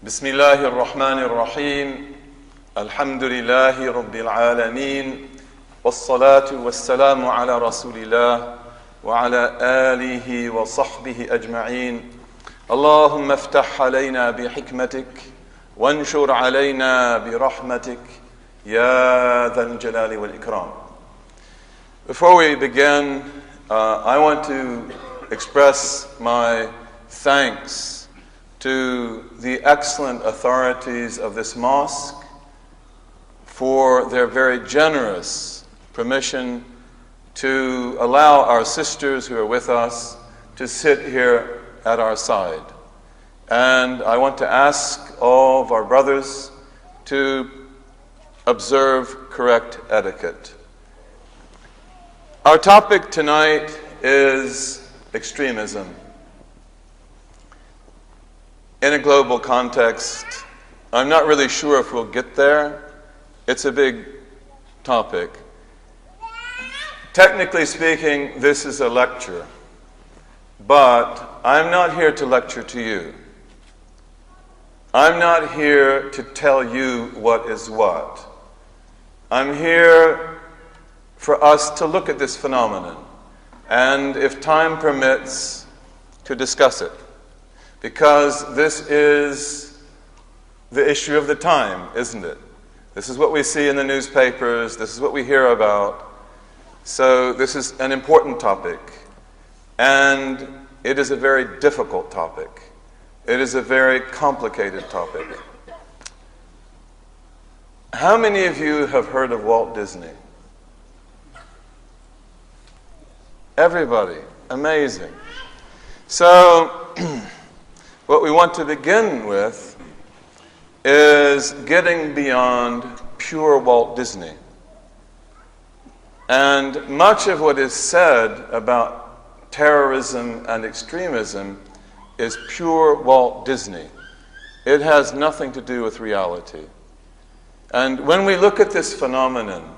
بسم الله الرحمن الرحيم الحمد لله رب العالمين والصلاة والسلام على رسول الله وعلى آله وصحبه أجمعين اللهم افتح علينا بحكمتك وانشر علينا برحمتك يا ذا الجلال والإكرام. Before we begin, I want to express my thanks to the excellent authorities of this mosque for their very generous permission to allow our sisters who are with us to sit here at our side. And I want to ask all of our brothers to observe correct etiquette. Our topic tonight is extremism. In a global context, I'm not really sure if we'll get there. It's a big topic. Technically speaking, this is a lecture, but I'm not here to lecture to you. I'm not here to tell you what is what. I'm here for us to look at this phenomenon and, if time permits, to discuss it. Because this is the issue of the time, isn't it? This is what we see in the newspapers. This is what we hear about. So this is an important topic. And it is a very difficult topic. It is a very complicated topic. How many of you have heard of Walt Disney? Everybody. Amazing. So what we want to begin with is getting beyond pure Walt Disney. And much of what is said about terrorism and extremism is pure Walt Disney. It has nothing to do with reality. And when we look at this phenomenon,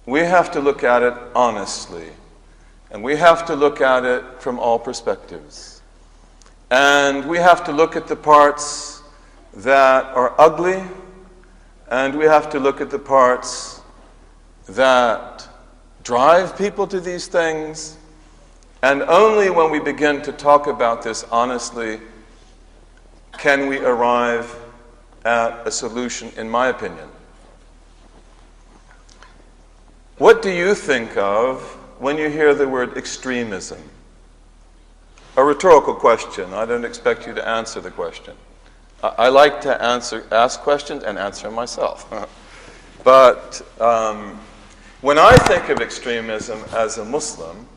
we have to look at it honestly. And we have to look at it from all perspectives. And we have to look at the parts that are ugly, and we have to look at the parts that drive people to these things. And only when we begin to talk about this honestly can we arrive at a solution, in my opinion. What do you think of when you hear the word extremism? A rhetorical question. I don't expect you to answer the question. I like to ask questions and answer them myself. But when I think of extremism as a Muslim,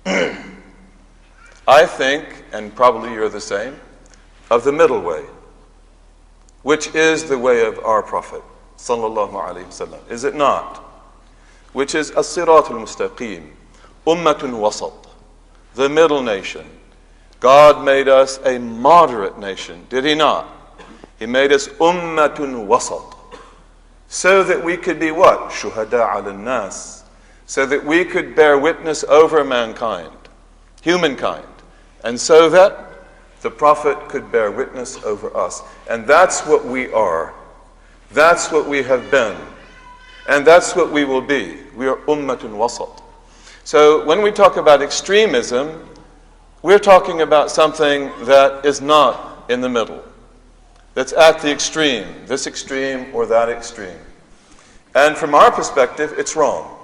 I think, and probably you're the same, of the middle way, which is the way of our Prophet, sallallahu alaihi wasallam. Is it not? Which is as-sirat al-mustaqim, ummatun wasat, the middle nation. God made us a moderate nation, did he not? He made us ummatun wasat, so that we could be what? Shuhada ala nas, so that we could bear witness over mankind, humankind, and so that the Prophet could bear witness over us. And that's what we are. That's what we have been. And that's what we will be. We are ummatun wasat. So when we talk about extremism, we're talking about something that is not in the middle, that's at the extreme, this extreme or that extreme. And from our perspective, it's wrong.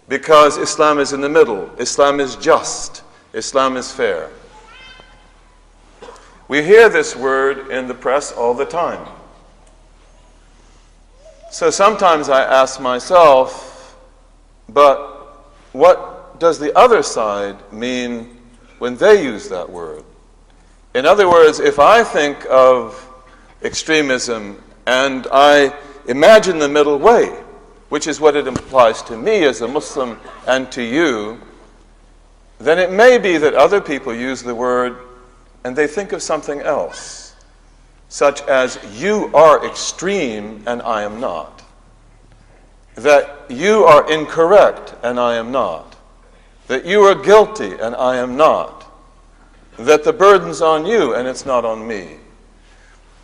Because Islam is in the middle. Islam is just. Islam is fair. We hear this word in the press all the time. So sometimes I ask myself, but what does the other side mean when they use that word? In other words, if I think of extremism and I imagine the middle way, which is what it implies to me as a Muslim and to you, then it may be that other people use the word and they think of something else, such as you are extreme and I am not. That you are incorrect and I am not. That you are guilty and I am not. that the burden's on you and it's not on me.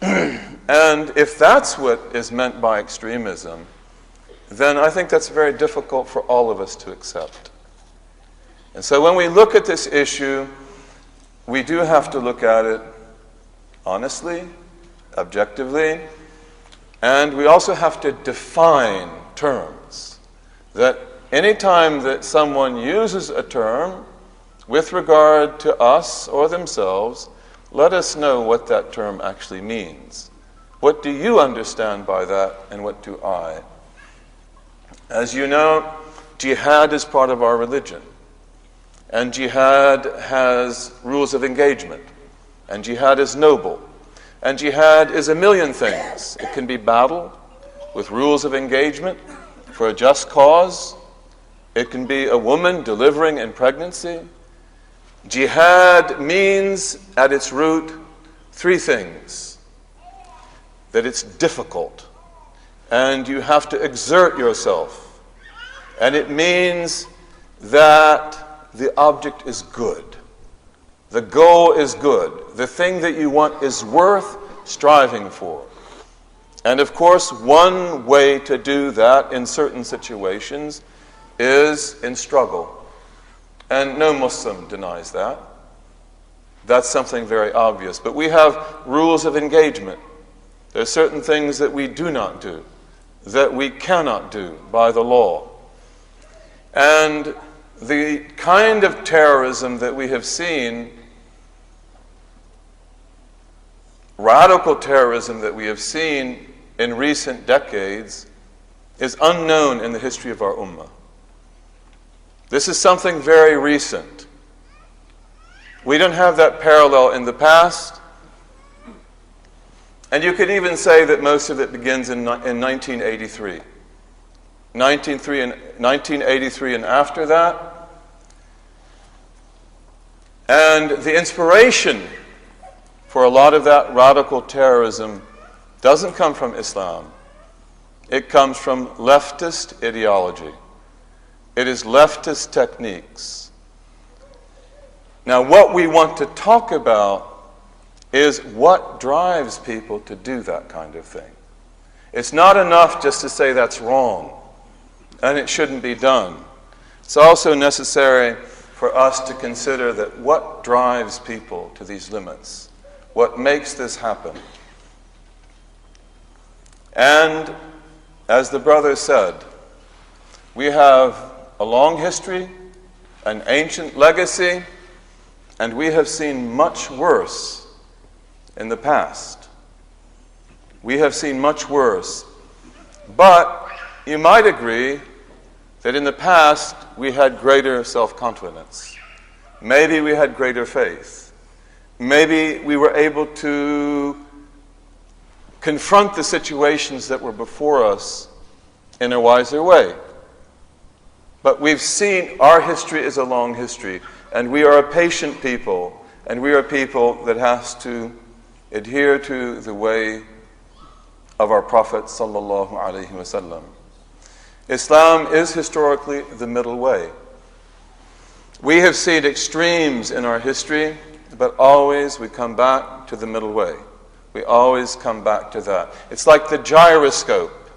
And if that's what is meant by extremism, then I think that's very difficult for all of us to accept. And so when we look at this issue, we do have to look at it honestly, objectively, and we also have to define terms. That any time that someone uses a term with regard to us or themselves, let us know what that term actually means. What do you understand by that, and what do I? As you know, jihad is part of our religion. And jihad has rules of engagement. And jihad is noble. And jihad is a million things. It can be battle with rules of engagement for a just cause. It can be a woman delivering in pregnancy. Jihad means, at its root, three things. That it's difficult, and you have to exert yourself. And it means that the object is good. The goal is good. The thing that you want is worth striving for. And of course, one way to do that in certain situations is in struggle. And no Muslim denies that. That's something very obvious. But we have rules of engagement. There are certain things that we do not do, that we cannot do by the law. And the kind of terrorism that we have seen, radical terrorism that we have seen in recent decades, is unknown in the history of our ummah. This is something very recent. We don't have that parallel in the past. And you could even say that most of it begins in 1983. 1983 and after that. And the inspiration for a lot of that radical terrorism doesn't come from Islam. It comes from leftist ideology. It is leftist techniques. Now, what we want to talk about is what drives people to do that kind of thing. It's not enough just to say that's wrong and it shouldn't be done. It's also necessary for us to consider that what drives people to these limits, what makes this happen. And as the brother said, we have a long history, an ancient legacy, and we have seen much worse in the past. We have seen much worse. But you might agree that in the past we had greater self-confidence. Maybe we had greater faith. Maybe we were able to confront the situations that were before us in a wiser way. But we've seen our history is a long history, and we are a patient people, and we are people that has to adhere to the way of our Prophet sallallahu alaihi wasallam. Islam is historically the middle way. We have seen extremes in our history, but always we come back to the middle way. We always come back to that. It's like the gyroscope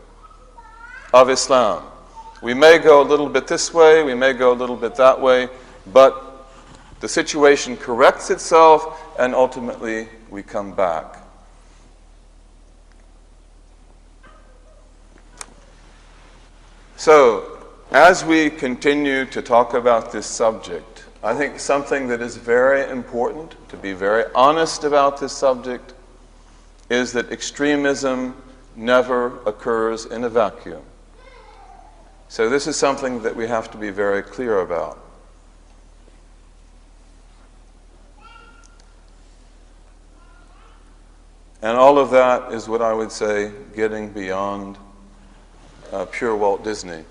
of Islam. We may go a little bit this way, we may go a little bit that way, but the situation corrects itself, and ultimately we come back. So, as we continue to talk about this subject, I think something that is very important, to be very honest about this subject, is that extremism never occurs in a vacuum. So this is something that we have to be very clear about. And all of that is what I would say getting beyond pure Walt Disney.